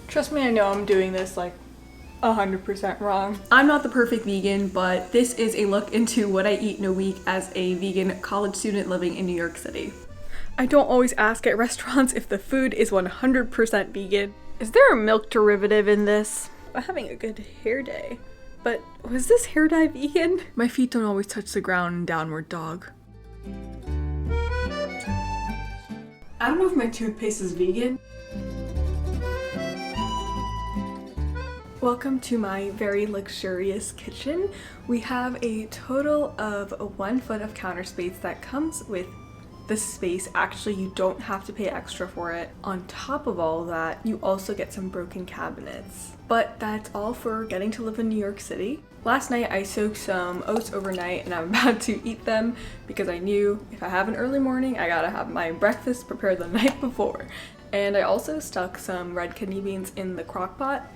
Trust me, I know I'm doing this like 100% wrong. I'm not the perfect vegan, but this is a look into what I eat in a week as a vegan college student living in New York City. I don't always ask at restaurants if the food is 100% vegan. Is there a milk derivative in this? I'm having a good hair day. But was this hair dye vegan? My feet don't always touch the ground in downward dog. I don't know if my toothpaste is vegan. Welcome to my very luxurious kitchen. We have a total of 1 foot of counter space that comes with the space. Actually, you don't have to pay extra for it. On top of all that, you also get some broken cabinets. But that's all for getting to live in New York City. Last night I soaked some oats overnight and I'm about to eat them because I knew if I have an early morning, I gotta have my breakfast prepared the night before. And I also stuck some red kidney beans in the crock pot.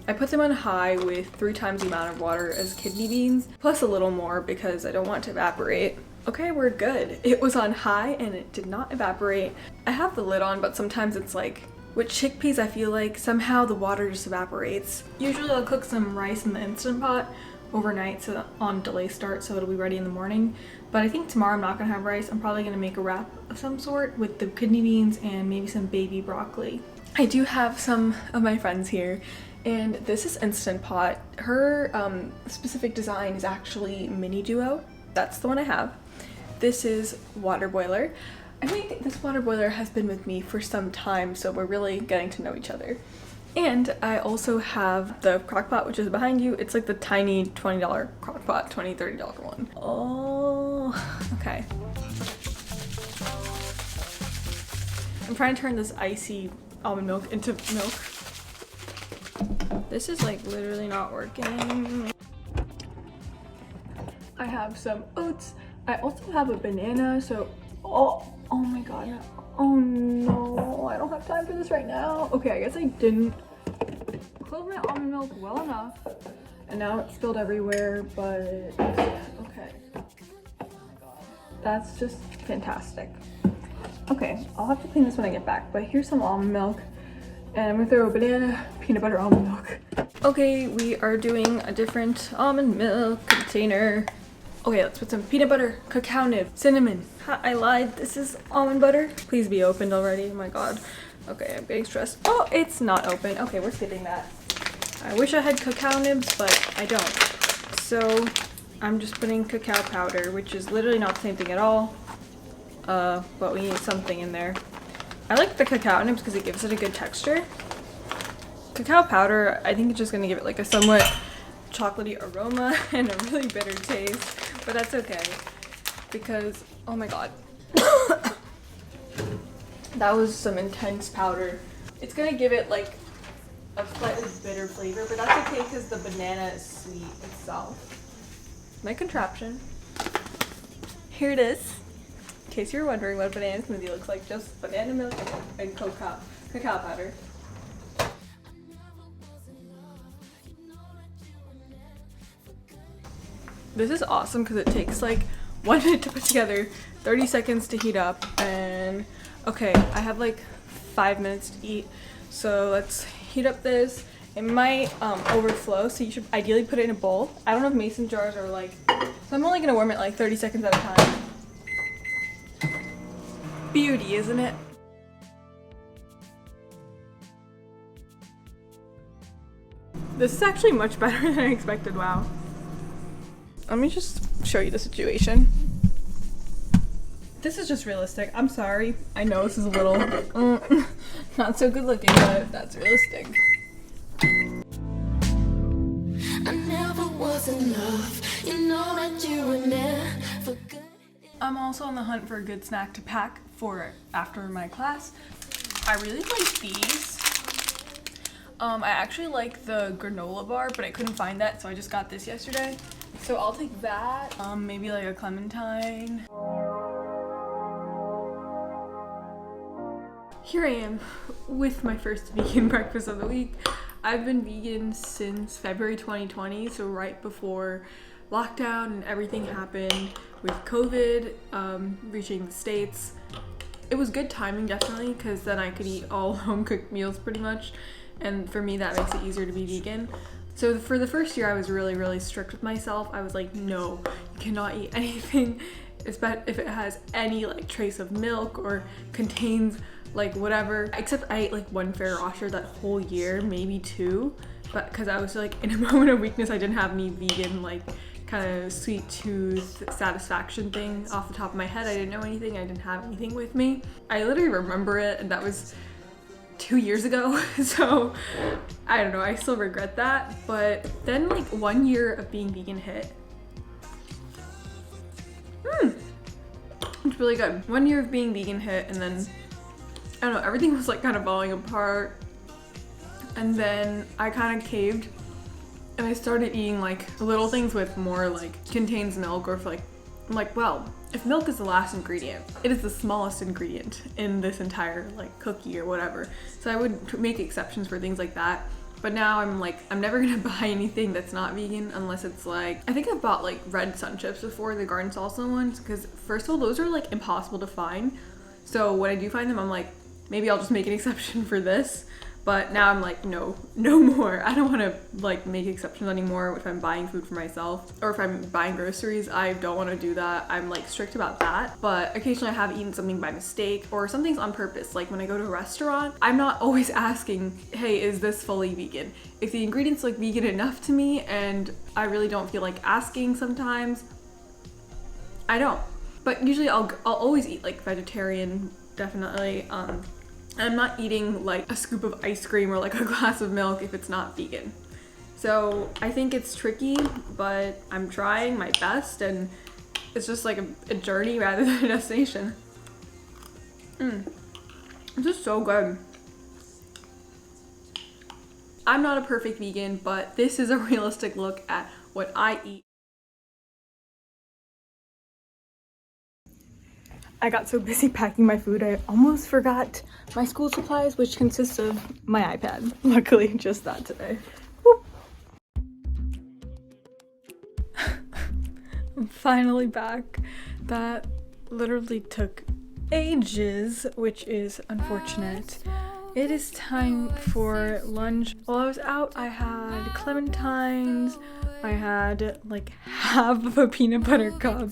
I put them on high with 3 times the amount of water as kidney beans, plus a little more because I don't want it to evaporate. Okay, we're good. It was on high and it did not evaporate. I have the lid on, but sometimes it's like, with chickpeas I feel like somehow the water just evaporates. Usually I'll cook some rice in the Instant Pot overnight so on delay start so it'll be ready in the morning. But I think tomorrow I'm not gonna have rice. I'm probably gonna make a wrap of some sort with the kidney beans and maybe some baby broccoli. I do have some of my friends here. And this is Instant Pot. Her specific design is actually Mini Duo. That's the one I have. This is Water Boiler. I think this water boiler has been with me for some time, so we're really getting to know each other. And I also have the crock pot, which is behind you. It's like the tiny $20 crock pot, $20, $30 one. Oh, okay. I'm trying to turn this icy almond milk into milk. This is like literally not working. I have some oats. I also have a banana, so oh my god. Oh no, I don't have time for this right now. Okay, I guess I didn't close my almond milk well enough. And now it's spilled everywhere, but okay. That's just fantastic. Okay, I'll have to clean this when I get back, but here's some almond milk. And I'm gonna throw a banana, peanut butter almond milk. Okay, we are doing a different almond milk container. Okay, let's put some peanut butter, cacao nib, cinnamon. Ha, I lied, this is almond butter. Please be opened already, oh my god. Okay, I'm getting stressed. Oh, it's not open. Okay, we're skipping that. I wish I had cacao nibs, but I don't. So, I'm just putting cacao powder, which is literally not the same thing at all. But we need something in there. I like the cacao nibs because it gives it a good texture. Cacao powder, I think it's just gonna give it like a somewhat chocolatey aroma and a really bitter taste, but that's okay because, oh my god. That was some intense powder. It's gonna give it like a slightly bitter flavor, but that's okay because the banana is sweet itself. My contraption. Here it is. In case you're wondering what a banana smoothie looks like, just banana milk and cacao powder. This is awesome because it takes like 1 minute to put together, 30 seconds to heat up, and okay, I have like 5 minutes to eat, so let's heat up this. It might overflow, so you should ideally put it in a bowl. I don't know if mason jars are like, so I'm only gonna warm it like 30 seconds at a time. Beauty, isn't it? This is actually much better than I expected, wow. Let me just show you the situation. This is just realistic. I'm sorry. I know this is a little not so good looking, but that's realistic. I never was in love. You know that you were meant for good. I'm also on the hunt for a good snack to pack for after my class. I really like these. I actually like the granola bar, but I couldn't find that, so I just got this yesterday. So I'll take that, maybe like a clementine. Here I am with my first vegan breakfast of the week. I've been vegan since February 2020, so right before lockdown and everything happened with COVID reaching the States. It was good timing definitely because then I could eat all home cooked meals pretty much. and for me that makes it easier to be vegan. So for the first year I was really strict with myself. I was like, no, you cannot eat anything if it has any like trace of milk or contains like whatever, except I ate like one Ferrero Rocher that whole year, maybe two, but because I was like in a moment of weakness, I didn't have any vegan like kind of sweet tooth satisfaction thing off the top of my head. I didn't know anything, I didn't have anything with me. I literally remember it, and that was 2 years ago. So I don't know, I still regret that. But then like 1 year of being vegan hit. It's really good. 1 year of being vegan hit, and then I don't know, everything was like kind of falling apart. And then I kind of caved and I started eating like little things with more like contains milk, or if I'm like, well, if milk is the last ingredient, it is the smallest ingredient in this entire like cookie or whatever. So I would make exceptions for things like that. But now I'm like, I'm never gonna buy anything that's not vegan unless it's like, I think I've bought like red sun chips before, the garden salsa ones, because first of all, those are like impossible to find. So when I do find them, I'm like, maybe I'll just make an exception for this. But now I'm like, no more. I don't want to like make exceptions anymore if I'm buying food for myself, or if I'm buying groceries. I don't want to do that. I'm like strict about that. But occasionally I have eaten something by mistake, or something's on purpose. Like when I go to a restaurant, I'm not always asking, hey, is this fully vegan? If the ingredients look vegan enough to me and I really don't feel like asking sometimes, I don't. But usually I'll always eat like vegetarian, definitely. I'm not eating like a scoop of ice cream or like a glass of milk if it's not vegan. So I think it's tricky, but I'm trying my best, and it's just like a journey rather than a destination. This is so good. I'm not a perfect vegan, but this is a realistic look at what I eat. I got so busy packing my food, I almost forgot my school supplies, which consists of my iPad. Luckily, just that today. Whoop. I'm finally back. That literally took ages, which is unfortunate. It is time for lunch. While I was out, I had clementines. I had like half of a peanut butter cup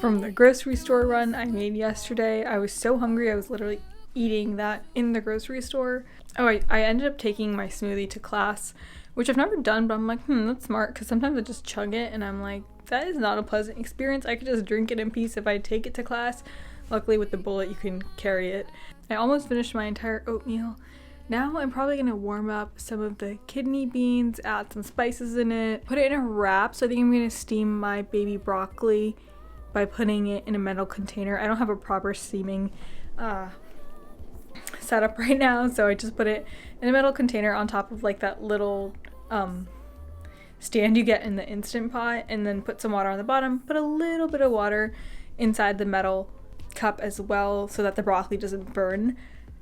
from the grocery store run I made yesterday. I was so hungry, I was literally eating that in the grocery store. Oh, I ended up taking my smoothie to class, which I've never done, but I'm like, that's smart, because sometimes I just chug it and I'm like, that is not a pleasant experience. I could just drink it in peace if I take it to class. Luckily with the bullet you can carry it. I almost finished my entire oatmeal. Now I'm probably gonna warm up some of the kidney beans, add some spices in it, put it in a wrap. So I think I'm gonna steam my baby broccoli by putting it in a metal container. I don't have a proper steaming setup right now, so I just put it in a metal container on top of like that little stand you get in the Instant Pot, and then put some water on the bottom, put a little bit of water inside the metal cup as well so that the broccoli doesn't burn.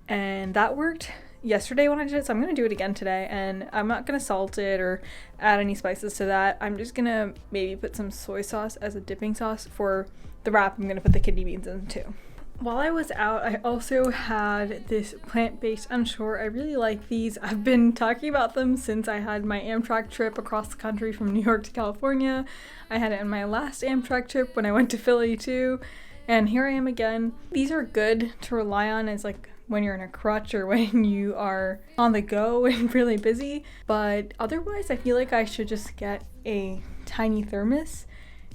And that worked yesterday when I did it, so I'm gonna do it again today, and I'm not gonna salt it or add any spices to that. I'm just gonna maybe put some soy sauce as a dipping sauce for the wrap. I'm gonna put the kidney beans in too. While I was out, I also had this plant-based Ensure. I really like these. I've been talking about them since I had my Amtrak trip across the country from New York to California. I had it in my last Amtrak trip when I went to Philly too, and here I am again. These are good to rely on as like when you're in a crutch or when you are on the go and really busy, but otherwise I feel like I should just get a tiny thermos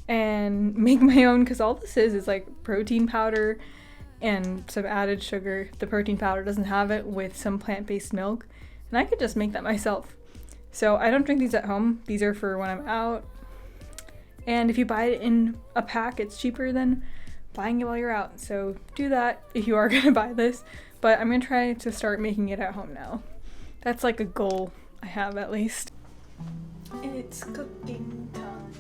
and make my own, because all this is like protein powder and some added sugar. The protein powder doesn't have it, with some plant-based milk, and I could just make that myself. So I don't drink these at home. These are for when I'm out, and if you buy it in a pack, it's cheaper than buying it while you're out. So do that if you are gonna buy this. But I'm gonna try to start making it at home now. That's like a goal I have, at least. It's cooking time.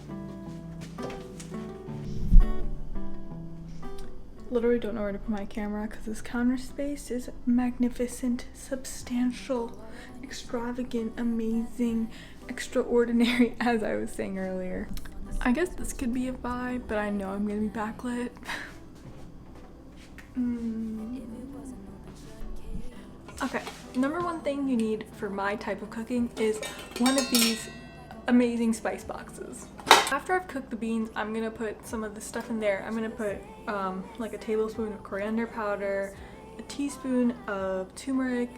Literally don't know where to put my camera because this counter space is magnificent, substantial, extravagant, amazing, extraordinary, as I was saying earlier. I guess this could be a vibe, but I know I'm gonna be backlit. Okay, Number one thing you need for my type of cooking is one of these amazing spice boxes. After I've cooked the beans, I'm gonna put some of the stuff in there. I'm gonna put like a tablespoon of coriander powder, a teaspoon of turmeric,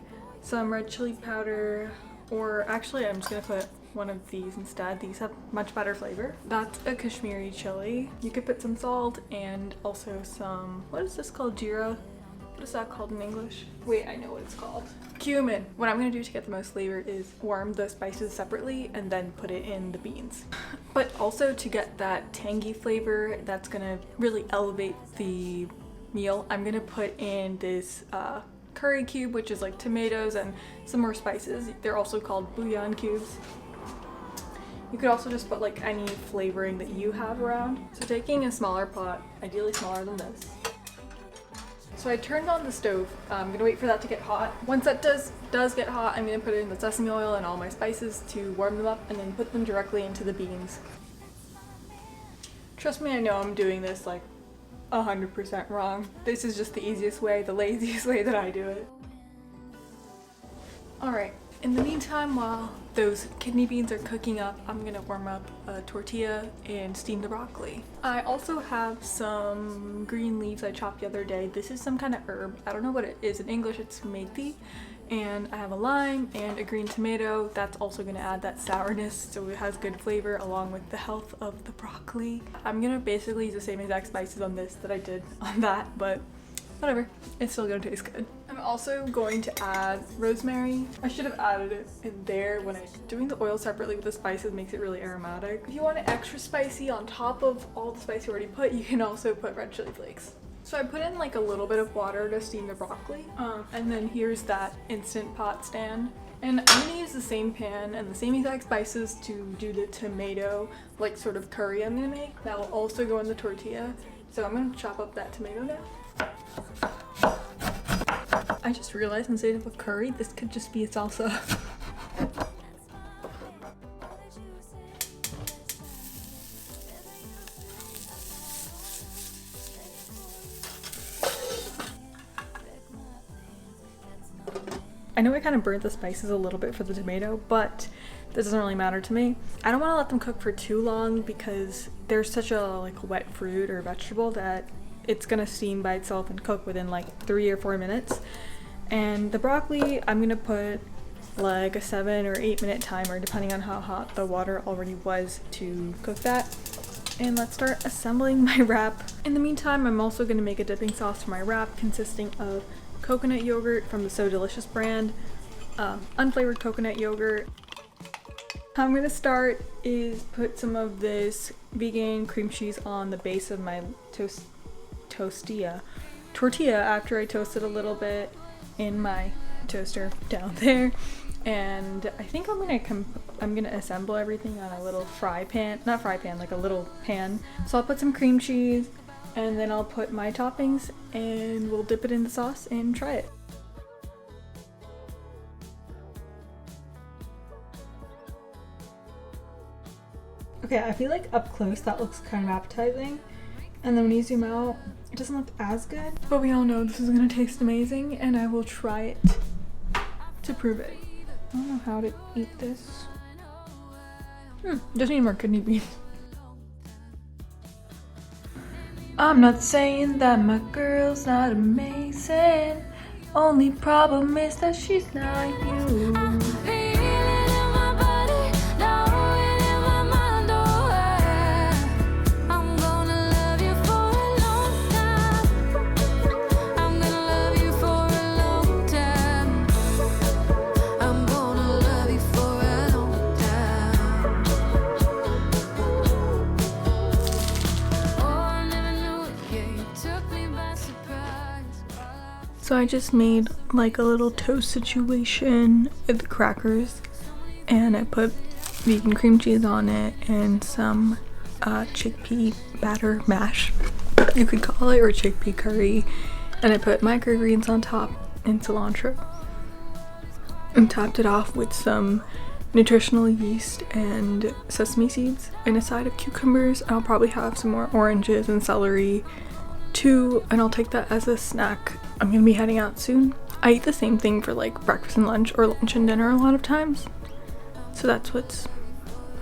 some red chili powder, or actually I'm just gonna put one of these instead. These have much better flavor. That's a Kashmiri chili. You could put some salt and also some, what is this called? Jeera? What is that called in English? Wait, I know what it's called. Cumin. What I'm gonna do to get the most flavor is warm the spices separately and then put it in the beans. But also to get that tangy flavor that's gonna really elevate the meal, I'm gonna put in this curry cube, which is like tomatoes and some more spices. They're also called bouillon cubes. You could also just put like any flavoring that you have around. So taking a smaller pot, ideally smaller than this. So I turned on the stove. I'm gonna wait for that to get hot. Once that does get hot, I'm gonna put in the sesame oil and all my spices to warm them up and then put them directly into the beans. Trust me, I know I'm doing this like 100% wrong. This is just the easiest way, the laziest way that I do it. Alright, in the meantime, while those kidney beans are cooking up, I'm gonna warm up a tortilla and steam the broccoli. I also have some green leaves I chopped the other day. This is some kind of herb. I don't know what it is. In English, it's methi. And I have a lime and a green tomato. That's also gonna add that sourness so it has good flavor along with the health of the broccoli. I'm gonna basically use the same exact spices on this that I did on that, but whatever, it's still gonna taste good. I'm also going to add rosemary. I should have added it in there when doing the oil separately with the spices makes it really aromatic. If you want it extra spicy on top of all the spice you already put, you can also put red chili flakes. So I put in like a little bit of water to steam the broccoli. And then here's that Instant Pot stand. And I'm gonna use the same pan and the same exact spices to do the tomato, like sort of curry I'm gonna make. That will also go in the tortilla. So I'm gonna chop up that tomato now. I just realized instead of a curry, this could just be a salsa. I know I kind of burnt the spices a little bit for the tomato, but this doesn't really matter to me. I don't want to let them cook for too long because they're such a like wet fruit or vegetable that it's gonna steam by itself and cook within like 3 or 4 minutes. And the broccoli, I'm gonna put like a 7 or 8 minute timer depending on how hot the water already was to cook that. And let's start assembling my wrap. In the meantime, I'm also gonna make a dipping sauce for my wrap consisting of coconut yogurt from the So Delicious brand, unflavored coconut yogurt. How I'm gonna start is put some of this vegan cream cheese on the base of my tortilla after I toast it a little bit in my toaster down there. And I think I'm gonna assemble everything on a little like a little pan. So I'll put some cream cheese and then I'll put my toppings and we'll dip it in the sauce and try it. Okay, I feel like up close that looks kind of appetizing, and then when you zoom out it doesn't look as good, but we all know this is gonna taste amazing and I will try it to prove it. I don't know how to eat this. Just need more kidney beans. I'm not saying that my girl's not amazing, only problem is that she's not you. So I just made like a little toast situation with the crackers and I put vegan cream cheese on it and some chickpea batter mash, you could call it, or chickpea curry, and I put microgreens on top and cilantro and topped it off with some nutritional yeast and sesame seeds and a side of cucumbers. I'll probably have some more oranges and celery too, and I'll take that as a snack. I'm gonna be heading out soon, I eat the same thing for like breakfast and lunch, or lunch and dinner a lot of times. So that's what's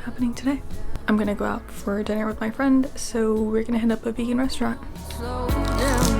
happening today. I'm gonna go out for dinner with my friend, so we're gonna hit up a vegan restaurant. Slow down.